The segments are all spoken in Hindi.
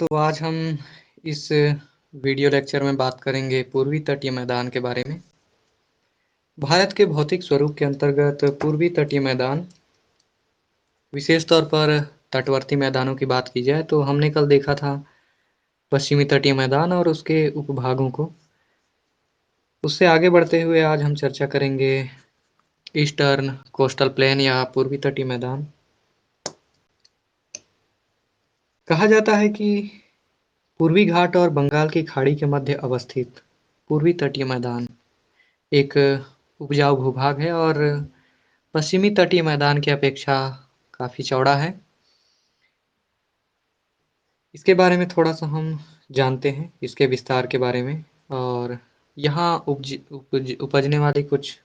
तो आज हम इस वीडियो लेक्चर में बात करेंगे पूर्वी तटीय मैदान के बारे में। भारत के भौतिक स्वरूप के अंतर्गत पूर्वी तटीय मैदान, विशेष तौर पर तटवर्ती मैदानों की बात की जाए तो हमने कल देखा था पश्चिमी तटीय मैदान और उसके उपभागों को। उससे आगे बढ़ते हुए आज हम चर्चा करेंगे ईस्टर्न कोस्टल प्लेन या पूर्वी तटीय मैदान। कहा जाता है कि पूर्वी घाट और बंगाल की खाड़ी के मध्य अवस्थित पूर्वी तटीय मैदान एक उपजाऊ भूभाग है और पश्चिमी तटीय मैदान की अपेक्षा काफ़ी चौड़ा है। इसके बारे में थोड़ा-सा हम जानते हैं, इसके विस्तार के बारे में। और यहाँ उपजने वाली कुछ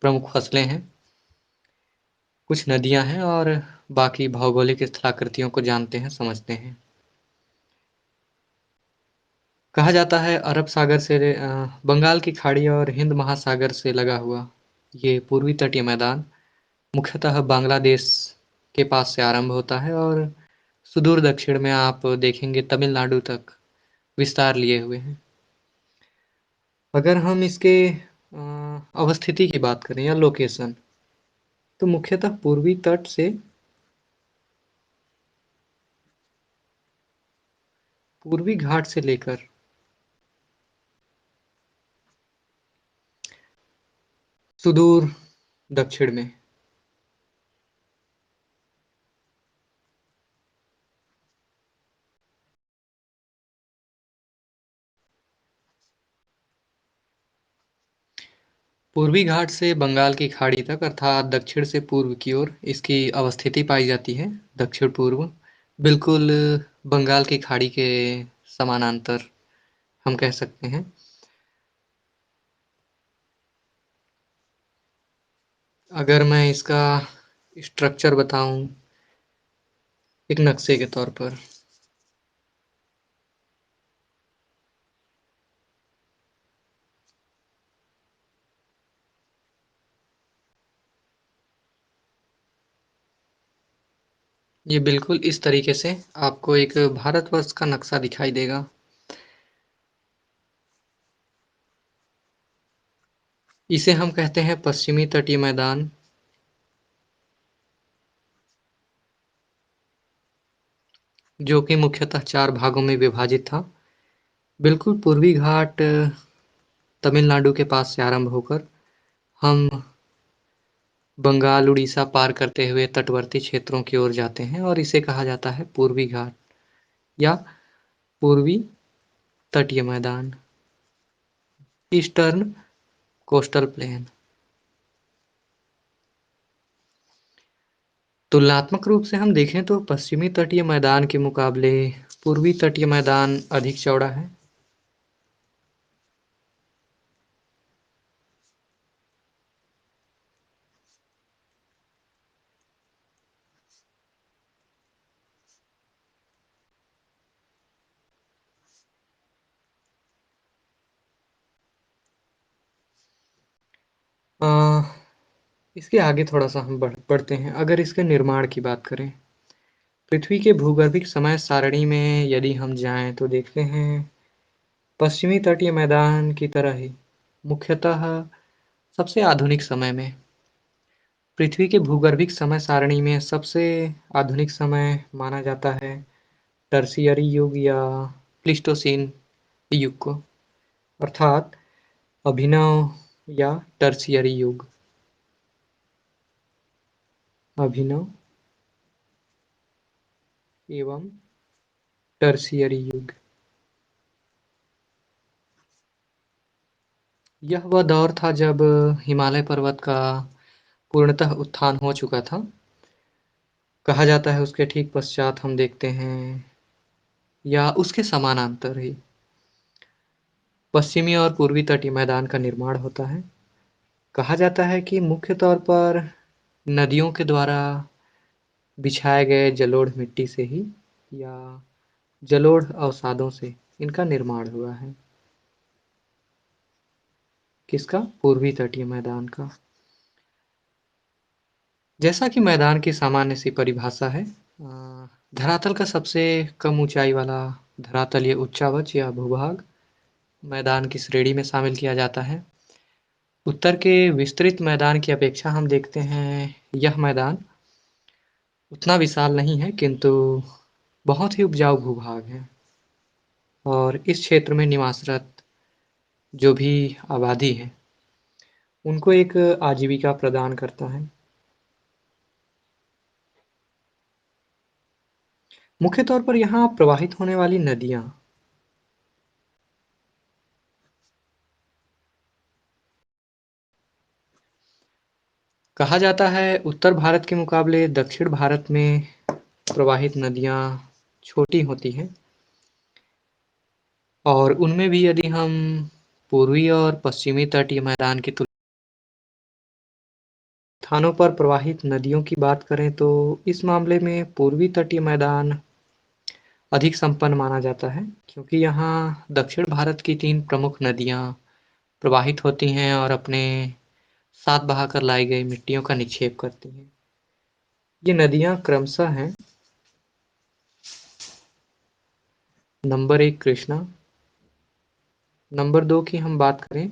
प्रमुख फसलें हैं, कुछ नदियाँ हैं और बाकी भौगोलिक स्थलाकृतियों को जानते हैं, समझते हैं। कहा जाता है अरब सागर से बंगाल की खाड़ी और हिंद महासागर से लगा हुआ ये पूर्वी तटीय मैदान मुख्यतः बांग्लादेश के पास से आरंभ होता है और सुदूर दक्षिण में आप देखेंगे तमिलनाडु तक विस्तार लिए हुए हैं। अगर हम इसके अवस्थिति की बात करें या लोकेशन, तो मुख्यतः पूर्वी तट से पूर्वी घाट से लेकर सुदूर दक्षिण में पूर्वी घाट से बंगाल की खाड़ी तक अर्थात दक्षिण से पूर्व की ओर इसकी अवस्थिति पाई जाती है। दक्षिण पूर्व बिल्कुल बंगाल की खाड़ी के समानांतर हम कह सकते हैं। अगर मैं इसका स्ट्रक्चर बताऊं एक नक्शे के तौर पर, ये बिल्कुल इस तरीके से आपको एक भारतवर्ष का नक्शा दिखाई देगा। इसे हम कहते हैं पश्चिमी तटीय मैदान, जो कि मुख्यतः 4 भागों में विभाजित था। बिल्कुल पूर्वी घाट तमिलनाडु के पास से आरंभ होकर हम बंगाल, उड़ीसा पार करते हुए तटवर्ती क्षेत्रों की ओर जाते हैं और इसे कहा जाता है पूर्वी घाट या पूर्वी तटीय मैदान, ईस्टर्न कोस्टल प्लेन। तुलनात्मक रूप से हम देखें तो पश्चिमी तटीय मैदान के मुकाबले पूर्वी तटीय मैदान अधिक चौड़ा है। अ, इसके आगे थोड़ा-सा हम बढ़ते हैं। अगर इसके निर्माण की बात करें, पृथ्वी के भूगर्भिक समय सारणी में यदि हम जाएँ तो देखते हैं पश्चिमी तटीय मैदान की तरह ही मुख्यतः सबसे आधुनिक समय में पृथ्वी के भूगर्भिक समय सारणी में सबसे आधुनिक समय माना जाता है टर्शियरी युग या प्लीस्टोसीन युग को, अर्थात अभिनव या टर्शियरी युग। अभिनव एवं टर्शियरी युग, यह वह दौर था जब हिमालय पर्वत का पूर्णतः उत्थान हो चुका था। कहा जाता है उसके ठीक पश्चात हम देखते हैं या उसके समानांतर ही पश्चिमी और पूर्वी तटीय मैदान का निर्माण होता है। कहा जाता है कि मुख्य तौर पर नदियों के द्वारा बिछाए गए जलोढ़ मिट्टी से ही या जलोढ़ अवसादों से इनका निर्माण हुआ है। किसका? पूर्वी तटीय मैदान का। जैसा कि मैदान की सामान्य सी परिभाषा है, धरातल का सबसे कम ऊंचाई वाला धरातलीय उच्चावच या भूभाग मैदान की श्रेणी में शामिल किया जाता है। उत्तर के विस्तृत मैदान की अपेक्षा हम देखते हैं यह मैदान उतना विशाल नहीं है, किंतु बहुत ही उपजाऊ भूभाग है और इस क्षेत्र में निवासरत जो भी आबादी है उनको एक आजीविका प्रदान करता है। मुख्य तौर पर यहाँ प्रवाहित होने वाली नदियाँ कहा जाता है उत्तर भारत के मुकाबले दक्षिण भारत में प्रवाहित नदियाँ छोटी होती हैं और उनमें भी यदि हम पूर्वी और पश्चिमी तटीय मैदान की तुलना स्थानों पर प्रवाहित नदियों की बात करें तो इस मामले में पूर्वी तटीय मैदान अधिक संपन्न माना जाता है, क्योंकि यहाँ दक्षिण भारत की 3 प्रमुख नदियाँ प्रवाहित होती हैं और अपने साथ बहाकर लाई गई मिट्टियों का निक्षेप करती हैं। ये नदियाँ क्रमशः हैं नंबर 1 कृष्णा, नंबर 2 की हम बात करें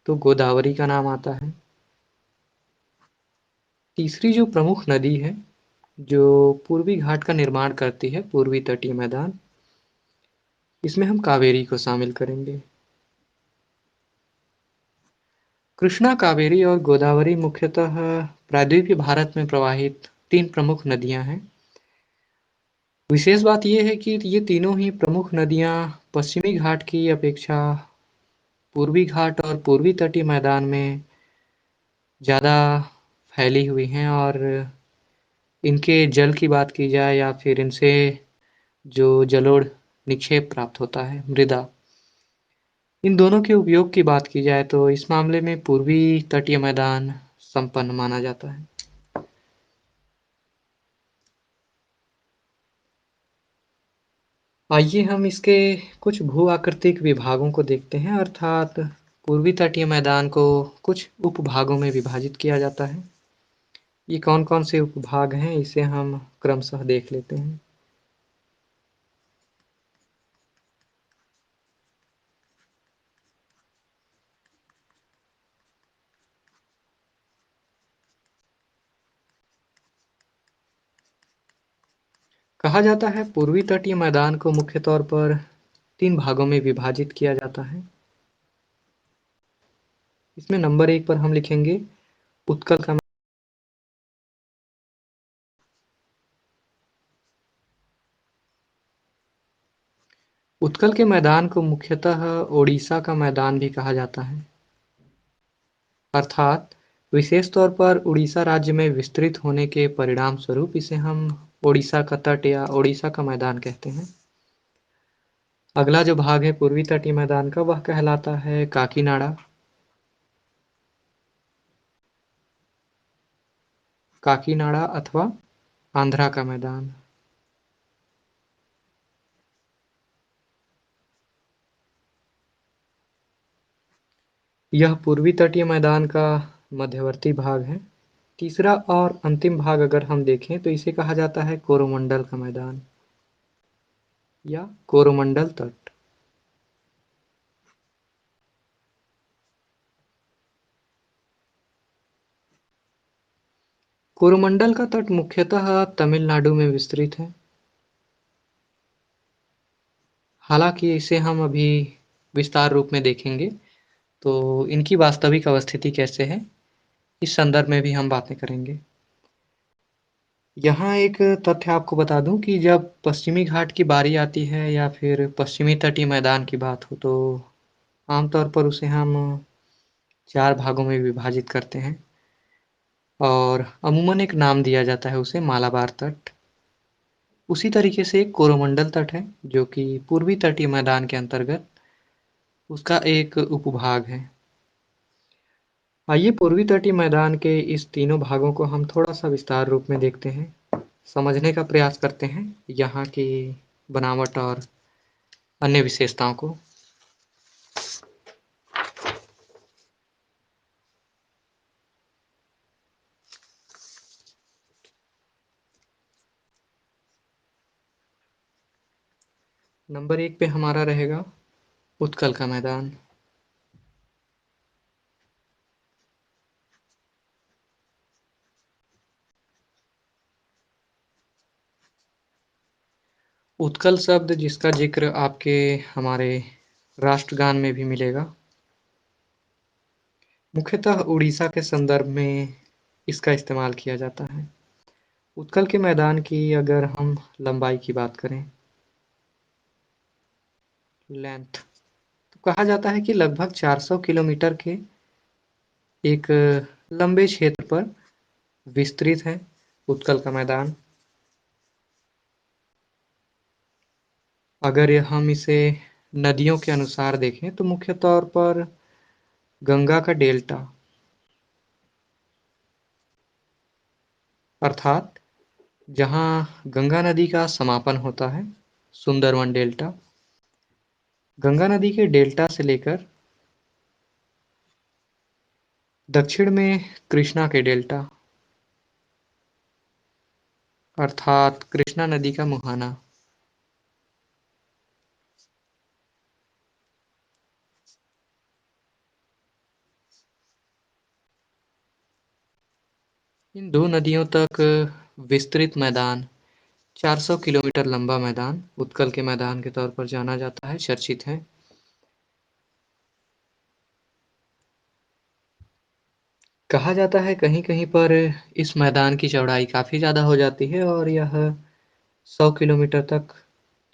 तो गोदावरी का नाम आता है। तीसरी जो प्रमुख नदी है जो पूर्वी घाट का निर्माण करती है, पूर्वी तटीय मैदान, इसमें हम कावेरी को शामिल करेंगे। कृष्णा, कावेरी और गोदावरी मुख्यतः प्रायद्वीपीय भारत में प्रवाहित 3 प्रमुख नदियां हैं। विशेष बात यह है कि ये तीनों ही प्रमुख नदियां पश्चिमी घाट की अपेक्षा पूर्वी घाट और पूर्वी तटीय मैदान में ज़्यादा फैली हुई हैं और इनके जल की बात की जाए या फिर इनसे जो जलोढ़ निक्षेप प्राप्त होता है, मृदा, इन दोनों के उपयोग की बात की जाए तो इस मामले में पूर्वी तटीय मैदान संपन्न माना जाता है। आइए हम इसके कुछ भू-आकृतिक विभागों को देखते हैं, अर्थात पूर्वी तटीय मैदान को कुछ उपभागों में विभाजित किया जाता है। ये कौन-कौन से उपभाग हैं, इसे हम क्रमशः देख लेते हैं। कहा जाता है पूर्वी तटीय मैदान को मुख्य तौर पर 3 भागों में विभाजित किया जाता है। इसमें नंबर 1 पर हम लिखेंगे उत्कल का उत्कल के मैदान को मुख्यतः ओडिशा का मैदान भी कहा जाता है, अर्थात विशेष तौर पर उड़ीसा राज्य में विस्तृत होने के परिणाम स्वरूप इसे हम ओडिशा का तट या ओडिशा का मैदान कहते हैं। अगला जो भाग है पूर्वी तटीय मैदान का वह कहलाता है काकीनाडा। काकीनाडा अथवा आंध्रा का मैदान। यह पूर्वी तटीय मैदान का मध्यवर्ती भाग है। तीसरा और अंतिम भाग अगर हम देखें तो इसे कहा जाता है कोरोमंडल का मैदान या कोरोमंडल तट। कोरोमंडल का तट मुख्यतः तमिलनाडु में विस्तृत है। हालांकि इसे हम अभी विस्तार रूप में देखेंगे, तो इनकी वास्तविक अवस्थिति कैसे है, इस संदर्भ में भी हम बातें करेंगे। यहाँ एक तथ्य आपको बता दूं कि जब पश्चिमी घाट की बारी आती है या फिर पश्चिमी तटीय मैदान की बात हो तो आमतौर पर उसे हम 4 भागों में विभाजित करते हैं और अमूमन एक नाम दिया जाता है उसे मालाबार तट। उसी तरीके से एक कोरोमंडल तट है जो कि पूर्वी तटीय मैदान के अंतर्गत उसका एक उपभाग है। आइए पूर्वी तटीय मैदान के इस तीनों भागों को हम थोड़ा सा विस्तार रूप में देखते हैं, समझने का प्रयास करते हैं यहाँ की बनावट और अन्य विशेषताओं को। नंबर 1 पे हमारा रहेगा उत्कल का मैदान। उत्कल शब्द जिसका ज़िक्र आपके हमारे राष्ट्रगान में भी मिलेगा। मुख्यतः उड़ीसा के संदर्भ में इसका इस्तेमाल किया जाता है। उत्कल के मैदान की अगर हम लंबाई की बात करें, लेंथ, तो कहा जाता है कि लगभग 400 किलोमीटर के एक लंबे क्षेत्र पर विस्तृत है उत्कल का मैदान। अगर हम इसे नदियों के अनुसार देखें तो मुख्य तौर पर गंगा का डेल्टा, अर्थात जहाँ गंगा नदी का समापन होता है, सुंदरवन डेल्टा, गंगा नदी के डेल्टा से लेकर दक्षिण में कृष्णा के डेल्टा, अर्थात कृष्णा नदी का मुहाना, इन दो नदियों तक विस्तृत मैदान, 400 किलोमीटर लंबा मैदान उत्कल के मैदान के तौर पर जाना जाता है, चर्चित है। कहा जाता है कहीं-कहीं पर इस मैदान की चौड़ाई काफ़ी ज़्यादा हो जाती है और यह 100 किलोमीटर तक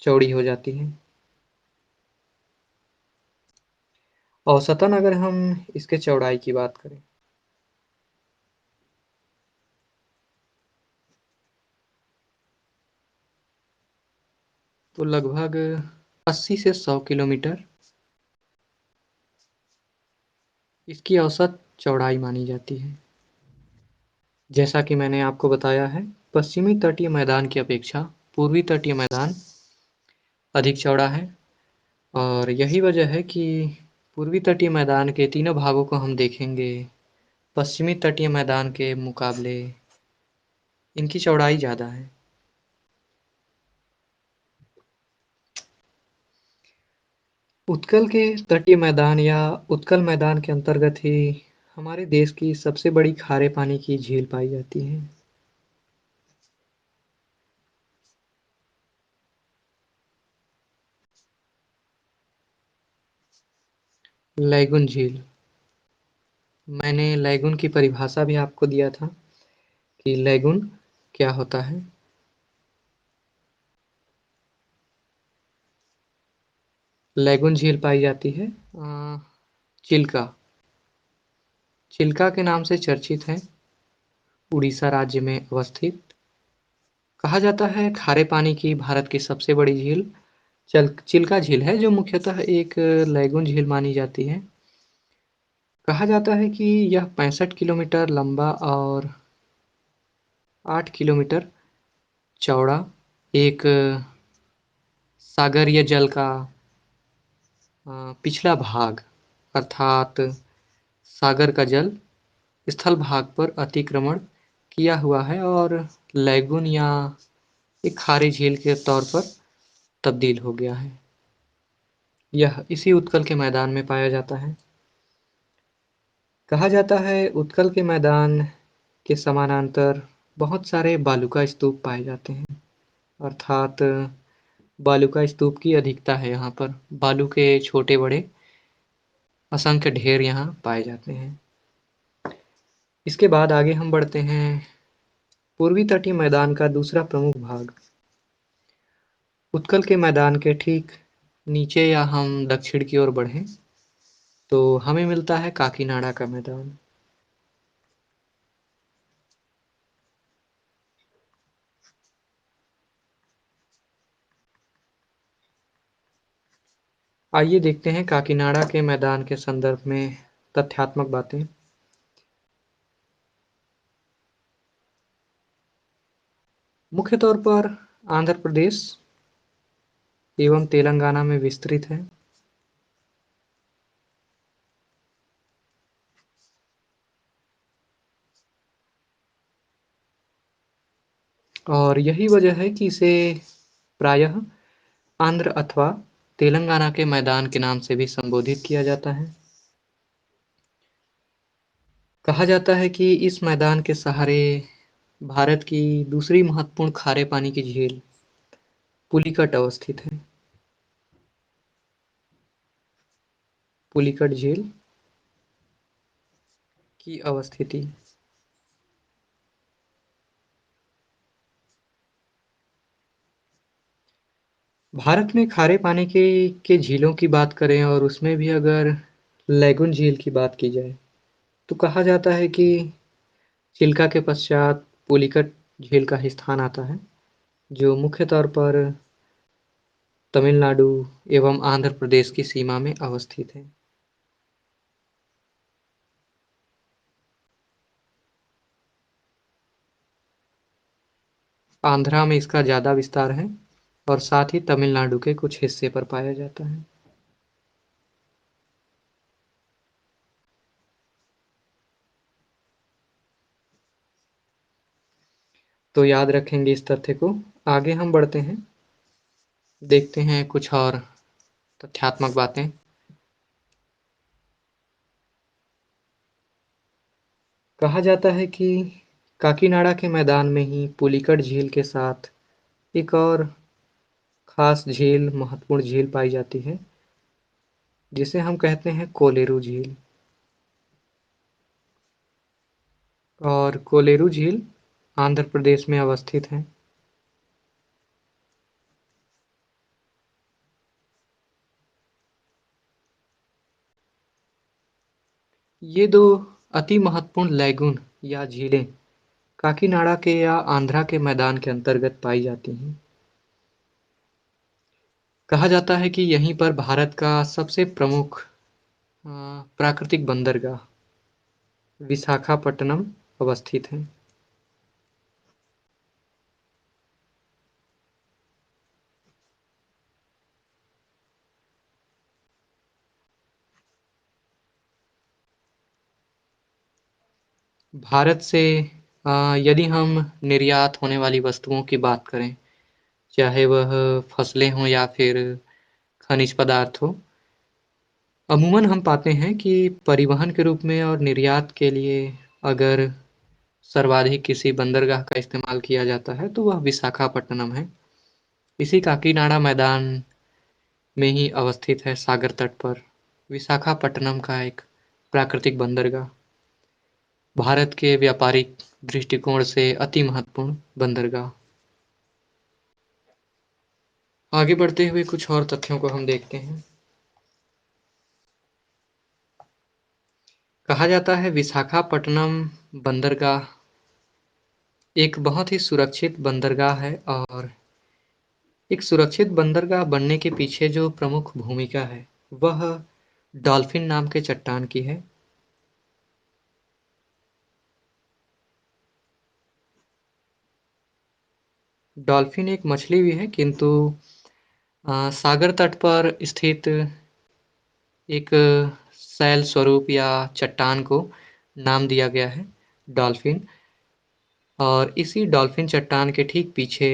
चौड़ी हो जाती है। औसतन अगर हम इसके चौड़ाई की बात करें, तो लगभग 80 से 100 किलोमीटर इसकी औसत चौड़ाई मानी जाती है। जैसा कि मैंने आपको बताया है, पश्चिमी तटीय मैदान की अपेक्षा पूर्वी तटीय मैदान अधिक चौड़ा है और यही वजह है कि पूर्वी तटीय मैदान के तीनों भागों को हम देखेंगे, पश्चिमी तटीय मैदान के मुकाबले इनकी चौड़ाई ज़्यादा है। उत्कल के तटीय मैदान या उत्कल मैदान के अंतर्गत ही हमारे देश की सबसे बड़ी खारे पानी की झील पाई जाती है, लैगून झील। मैंने लैगून की परिभाषा भी आपको दिया था कि लैगून क्या होता है। लैगून झील पाई जाती है चिल्का, चिल्का के नाम से चर्चित है, उड़ीसा राज्य में अवस्थित। कहा जाता है खारे पानी की भारत की सबसे बड़ी झील चिल्का झील है, जो मुख्यतः एक लैगून झील मानी जाती है। कहा जाता है कि यह 65 किलोमीटर लंबा और 8 किलोमीटर चौड़ा एक सागरीय जल का पिछला भाग, अर्थात सागर का जल स्थल भाग पर अतिक्रमण किया हुआ है और लैगून या एक खारी झील के तौर पर तब्दील हो गया है। यह इसी उत्कल के मैदान में पाया जाता है। कहा जाता है उत्कल के मैदान के समानांतर बहुत सारे बालू का स्तूप पाए जाते हैं, अर्थात बालू का स्तूप की अधिकता है यहाँ पर। बालू के छोटे-बड़े असंख्य ढेर यहाँ पाए जाते हैं। इसके बाद आगे हम बढ़ते हैं पूर्वी तटीय मैदान का दूसरा प्रमुख भाग, उत्कल के मैदान के ठीक नीचे या हम दक्षिण की ओर बढ़ें तो हमें मिलता है काकीनाडा का मैदान। आइए देखते हैं काकीनाडा के मैदान के संदर्भ में तथ्यात्मक बातें। मुख्य तौर पर आंध्र प्रदेश एवं तेलंगाना में विस्तृत है। और यही वजह है कि इसे प्रायः आंध्र अथवा तेलंगाना के मैदान के नाम से भी संबोधित किया जाता है। कहा जाता है कि इस मैदान के सहारे भारत की दूसरी महत्वपूर्ण खारे पानी की झील पुलिकट अवस्थित है। पुलिकट झील की अवस्थिति। भारत में खारे पानी के झीलों की बात करें और उसमें भी अगर लैगून झील की बात की जाए तो कहा जाता है कि चिल्का के पश्चात पुलिकट झील का ही स्थान आता है, जो मुख्य तौर पर तमिलनाडु एवं आंध्र प्रदेश की सीमा में अवस्थित है। आंध्रा में इसका ज़्यादा विस्तार है और साथ ही तमिलनाडु के कुछ हिस्से पर पाया जाता है। तो याद रखेंगे इस तथ्य को। आगे हम बढ़ते हैं, देखते हैं कुछ और तथ्यात्मक बातें। कहा जाता है कि काकीनाडा के मैदान में ही पुलिकट झील के साथ एक और खास झील, महत्वपूर्ण झील पाई जाती है, जिसे हम कहते हैं कोलेरू झील। और कोलेरू झील आंध्र प्रदेश में अवस्थित है। ये दो अति महत्वपूर्ण लैगून या झीलें काकीनाडा के या आंध्रा के मैदान के अंतर्गत पाई जाती हैं। कहा जाता है कि यहीं पर भारत का सबसे प्रमुख प्राकृतिक बंदरगाह विशाखापट्टनम अवस्थित है। भारत से यदि हम निर्यात होने वाली वस्तुओं की बात करें, चाहे वह फसलें हों या फिर खनिज पदार्थ हो, अमूमन हम पाते हैं कि परिवहन के रूप में और निर्यात के लिए अगर सर्वाधिक किसी बंदरगाह का इस्तेमाल किया जाता है तो वह विशाखापट्टनम है। इसी काकीनाडा मैदान में ही अवस्थित है, सागर तट पर विशाखापट्टनम का एक प्राकृतिक बंदरगाह, भारत के व्यापारिक दृष्टिकोण से अति महत्वपूर्ण बंदरगाह। आगे बढ़ते हुए कुछ और तथ्यों को हम देखते हैं। कहा जाता है विशाखापट्टनम बंदरगाह एक बहुत ही सुरक्षित बंदरगाह है और एक सुरक्षित बंदरगाह बनने के पीछे जो प्रमुख भूमिका है वह डॉल्फिन नाम के चट्टान की है। डॉल्फिन एक मछली भी है, किंतु सागर तट पर स्थित एक शैल स्वरूप या चट्टान को नाम दिया गया है डॉल्फिन। और इसी डॉल्फिन चट्टान के ठीक पीछे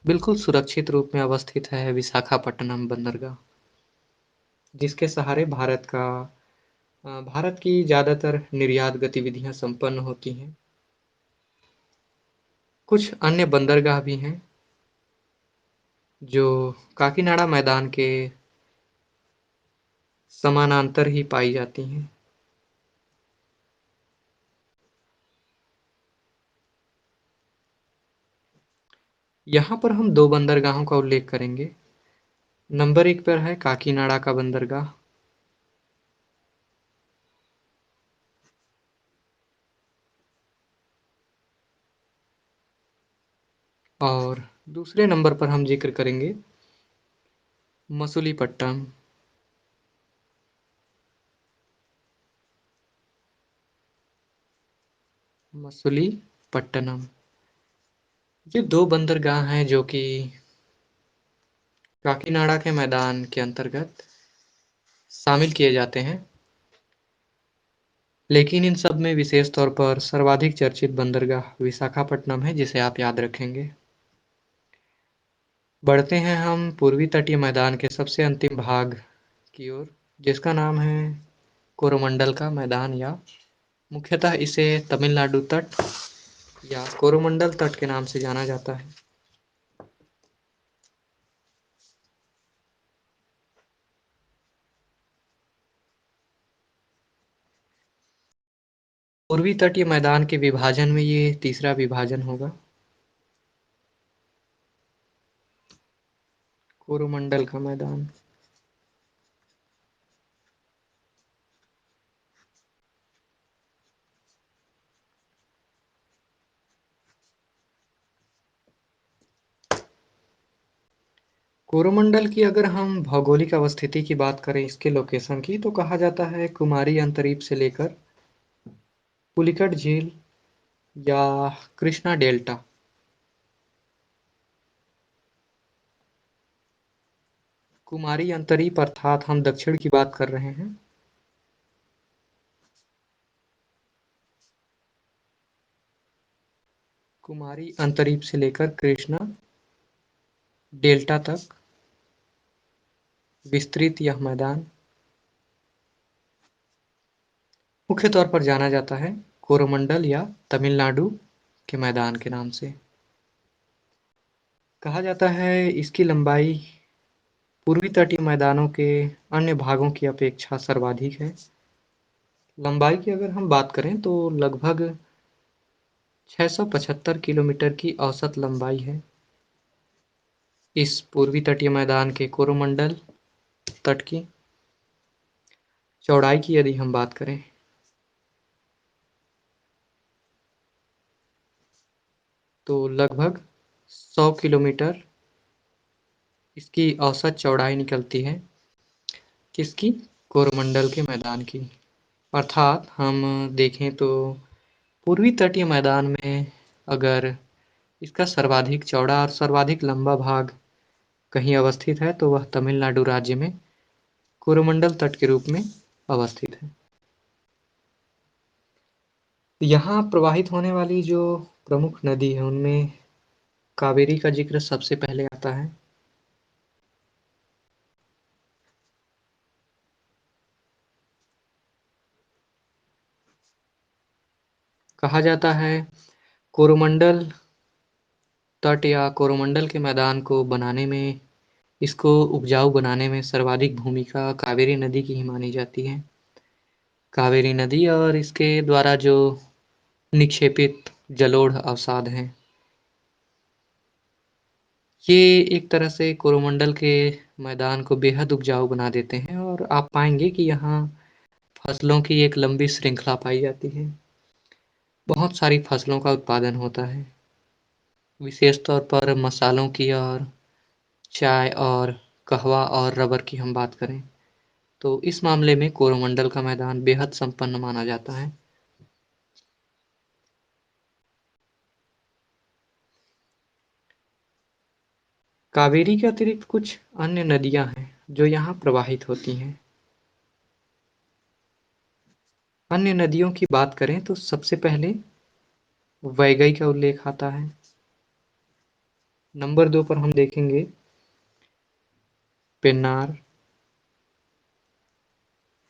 बिल्कुल सुरक्षित रूप में अवस्थित है विशाखापट्टनम बंदरगाह, जिसके सहारे भारत की ज़्यादातर निर्यात गतिविधियां संपन्न होती हैं। कुछ अन्य बंदरगाह भी हैं जो काकीनाडा मैदान के समानांतर ही पाई जाती हैं। यहाँ पर हम दो बंदरगाहों का उल्लेख करेंगे। नंबर एक पर है काकीनाडा का बंदरगाह और दूसरे नंबर पर हम जिक्र करेंगे मसूलीपट्टनम। मसूलीपट्टनम ये दो बंदरगाह हैं जो कि काकीनाडा के मैदान के अंतर्गत शामिल किए जाते हैं, लेकिन इन सब में विशेष तौर पर सर्वाधिक चर्चित बंदरगाह विशाखापट्टनम है, जिसे आप याद रखेंगे। बढ़ते हैं हम पूर्वी तटीय मैदान के सबसे अंतिम भाग की ओर, जिसका नाम है कोरोमंडल का मैदान या मुख्यतः इसे तमिलनाडु तट या कोरोमंडल तट के नाम से जाना जाता है। पूर्वी तटीय मैदान के विभाजन में ये तीसरा विभाजन होगा। कोरोमंडल का मैदान। कोरोमंडल की अगर हम भौगोलिक अवस्थिति की बात करें, इसके लोकेशन की, तो कहा जाता है कुमारी अंतरीप से लेकर पुलिकट झील या कृष्णा डेल्टा। कुमारी अंतरीप अर्थात हम दक्षिण की बात कर रहे हैं। कुमारी अंतरीप से लेकर कृष्णा डेल्टा तक विस्तृत यह मैदान मुख्य तौर पर जाना जाता है कोरोमंडल या तमिलनाडु के मैदान के नाम से। कहा जाता है इसकी लंबाई पूर्वी तटीय मैदानों के अन्य भागों की अपेक्षा सर्वाधिक है। लंबाई की अगर हम बात करें तो लगभग 675 किलोमीटर की औसत लंबाई है इस पूर्वी तटीय मैदान के कोरोमंडल तट की। चौड़ाई की यदि हम बात करें तो लगभग 100 किलोमीटर इसकी औसत चौड़ाई निकलती है। किसकी? कोरोमंडल के मैदान की। अर्थात हम देखें तो पूर्वी तटीय मैदान में अगर इसका सर्वाधिक चौड़ा और सर्वाधिक लंबा भाग कहीं अवस्थित है तो वह तमिलनाडु राज्य में कोरोमंडल तट के रूप में अवस्थित है। यहाँ प्रवाहित होने वाली जो प्रमुख नदी है उनमें कावेरी का जिक्र सबसे पहले आता है। कहा जाता है कोरोमंडल तट या कोरोमंडल के मैदान को बनाने में, इसको उपजाऊ बनाने में सर्वाधिक भूमिका कावेरी नदी की ही मानी जाती है। कावेरी नदी और इसके द्वारा जो निक्षेपित जलोढ़ अवसाद हैं, ये एक तरह से कोरोमंडल के मैदान को बेहद उपजाऊ बना देते हैं और आप पाएंगे कि यहाँ फसलों की एक लंबी श्रृंखला पाई जाती है। बहुत सारी फसलों का उत्पादन होता है, विशेष तौर पर मसालों की और चाय और कहवा और रबर की हम बात करें तो इस मामले में कोरोमंडल का मैदान बेहद संपन्न माना जाता है। कावेरी के अतिरिक्त कुछ अन्य नदियां हैं जो यहाँ प्रवाहित होती हैं। अन्य नदियों की बात करें तो सबसे पहले वैगई का उल्लेख आता है। नंबर 2 पर हम देखेंगे पेन्नार,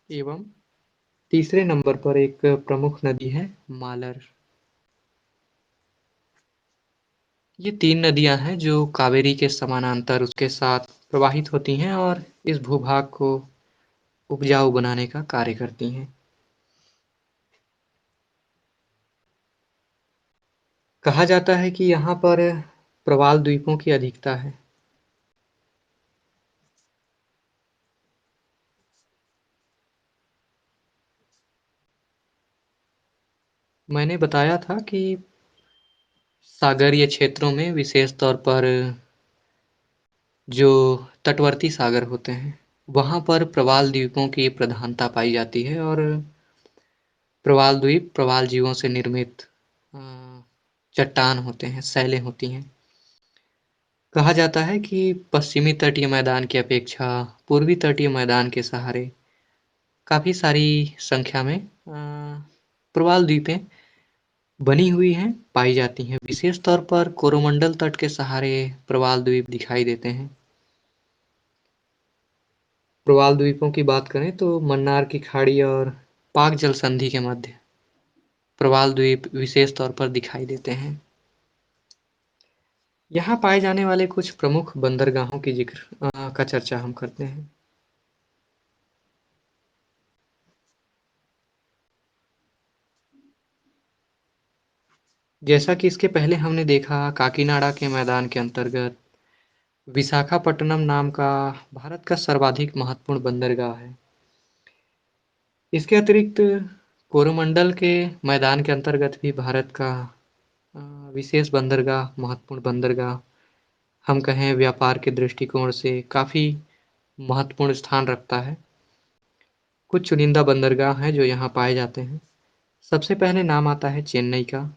एवं तीसरे नंबर पर एक प्रमुख नदी है मालर। ये 3 नदियां हैं जो कावेरी के समानांतर उसके साथ प्रवाहित होती हैं और इस भूभाग को उपजाऊ बनाने का कार्य करती हैं। कहा जाता है कि यहाँ पर प्रवाल द्वीपों की अधिकता है। मैंने बताया था कि सागरीय क्षेत्रों में विशेष तौर पर जो तटवर्ती सागर होते हैं वहाँ पर प्रवाल द्वीपों की प्रधानता पाई जाती है और प्रवाल द्वीप प्रवाल जीवों से निर्मित अ, चट्टान होते हैं, सैलें होती हैं। कहा जाता है कि पश्चिमी तटीय मैदान की अपेक्षा पूर्वी तटीय मैदान के सहारे काफ़ी सारी संख्या में प्रवाल द्वीपें बनी हुई हैं, पाई जाती हैं। विशेष तौर पर कोरोमंडल तट के सहारे प्रवाल द्वीप दिखाई देते हैं। प्रवाल द्वीपों की बात करें तो मन्नार की खाड़ी और पाक जल संधि के मध्य प्रवाल द्वीप विशेष तौर पर दिखाई देते हैं। यहाँ पाए जाने वाले कुछ प्रमुख बंदरगाहों की का चर्चा हम करते हैं। जैसा कि इसके पहले हमने देखा, काकीनाडा के मैदान के अंतर्गत विशाखापट्टनम नाम का भारत का सर्वाधिक महत्वपूर्ण बंदरगाह है। इसके अतिरिक्त कोरोमंडल के मैदान के अंतर्गत भी भारत का विशेष बंदरगाह, महत्वपूर्ण बंदरगाह, हम कहें व्यापार के दृष्टिकोण से काफ़ी महत्वपूर्ण स्थान रखता है। कुछ चुनिंदा बंदरगाह हैं जो यहाँ पाए जाते हैं। सबसे पहले नाम आता है चेन्नई का।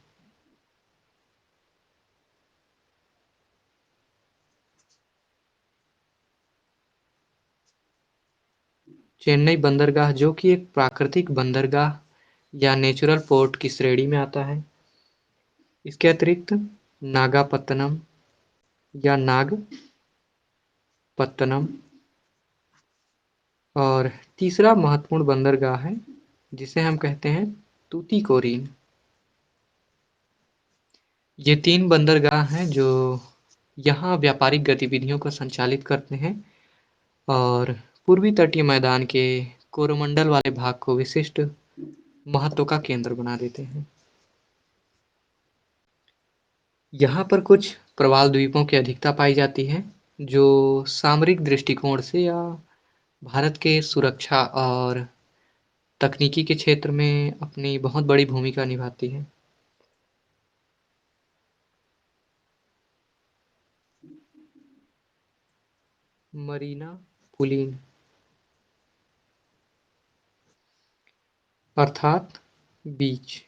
चेन्नई बंदरगाह जो कि एक प्राकृतिक बंदरगाह या नेचुरल पोर्ट की श्रेणी में आता है। इसके अतिरिक्त नागापत्तनम या नागपत्तनम और तीसरा महत्वपूर्ण बंदरगाह है जिसे हम कहते हैं तूतीकोरिन। ये 3 बंदरगाह हैं जो यहाँ व्यापारिक गतिविधियों को संचालित करते हैं और पूर्वी तटीय मैदान के कोरोमंडल वाले भाग को विशिष्ट महत्व का केंद्र बना देते हैं। यहाँ पर कुछ प्रवाल द्वीपों की अधिकता पाई जाती है जो सामरिक दृष्टिकोण से या भारत के सुरक्षा और तकनीकी के क्षेत्र में अपनी बहुत बड़ी भूमिका निभाती है। मरीना पुलिन अर्थात बीच।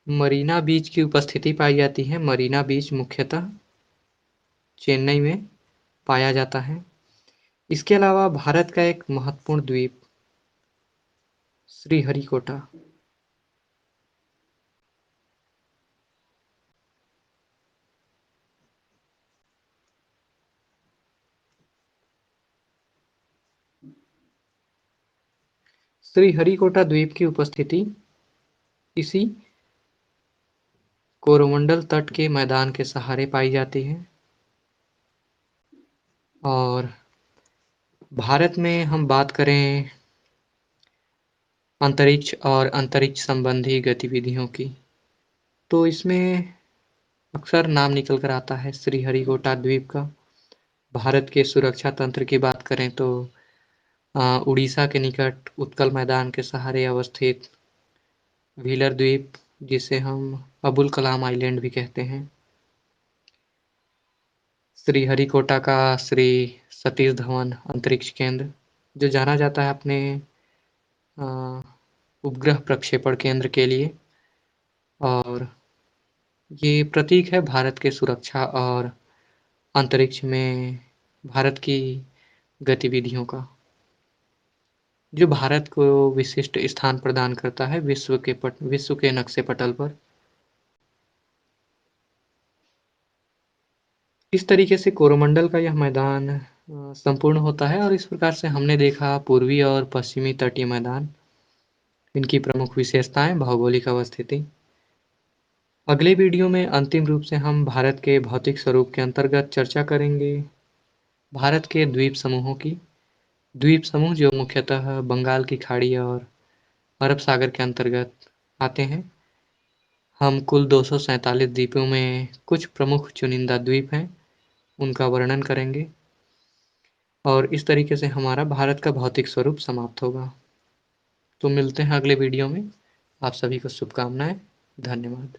मरीना बीच की उपस्थिति पाई जाती है। मरीना बीच मुख्यतः चेन्नई में पाया जाता है। इसके अलावा भारत का एक महत्वपूर्ण द्वीप श्रीहरिकोटा। श्रीहरिकोटा द्वीप की उपस्थिति इसी कोरोमंडल तट के मैदान के सहारे पाई जाती है और भारत में हम बात करें अंतरिक्ष और अंतरिक्ष संबंधी गतिविधियों की, तो इसमें अक्सर नाम निकल कर आता है श्रीहरिकोटा द्वीप का। भारत के सुरक्षा तंत्र की बात करें तो उड़ीसा के निकट उत्कल मैदान के सहारे अवस्थित व्हीलर द्वीप, जिसे हम अबुल कलाम आइलैंड भी कहते हैं। श्रीहरिकोटा का श्री सतीश धवन अंतरिक्ष केंद्र, जो जाना जाता है अपने उपग्रह प्रक्षेपण केंद्र के लिए, और ये प्रतीक है भारत के सुरक्षा और अंतरिक्ष में भारत की गतिविधियों का, जो भारत को विशिष्ट स्थान प्रदान करता है विश्व के नक्शे पटल पर। इस तरीके से कोरोमंडल का यह मैदान संपूर्ण होता है और इस प्रकार से हमने देखा पूर्वी और पश्चिमी तटीय मैदान, इनकी प्रमुख विशेषताएं, भौगोलिक अवस्थिति। अगले वीडियो में अंतिम रूप से हम भारत के भौतिक स्वरूप के अंतर्गत चर्चा करेंगे भारत के द्वीप समूहों की। द्वीप समूह जो मुख्यतः बंगाल की खाड़ी और अरब सागर के अंतर्गत आते हैं। हम कुल 247 द्वीपों में कुछ प्रमुख चुनिंदा द्वीप हैं, उनका वर्णन करेंगे और इस तरीके से हमारा भारत का भौतिक स्वरूप समाप्त होगा। तो मिलते हैं अगले वीडियो में। आप सभी को शुभकामनाएं। धन्यवाद।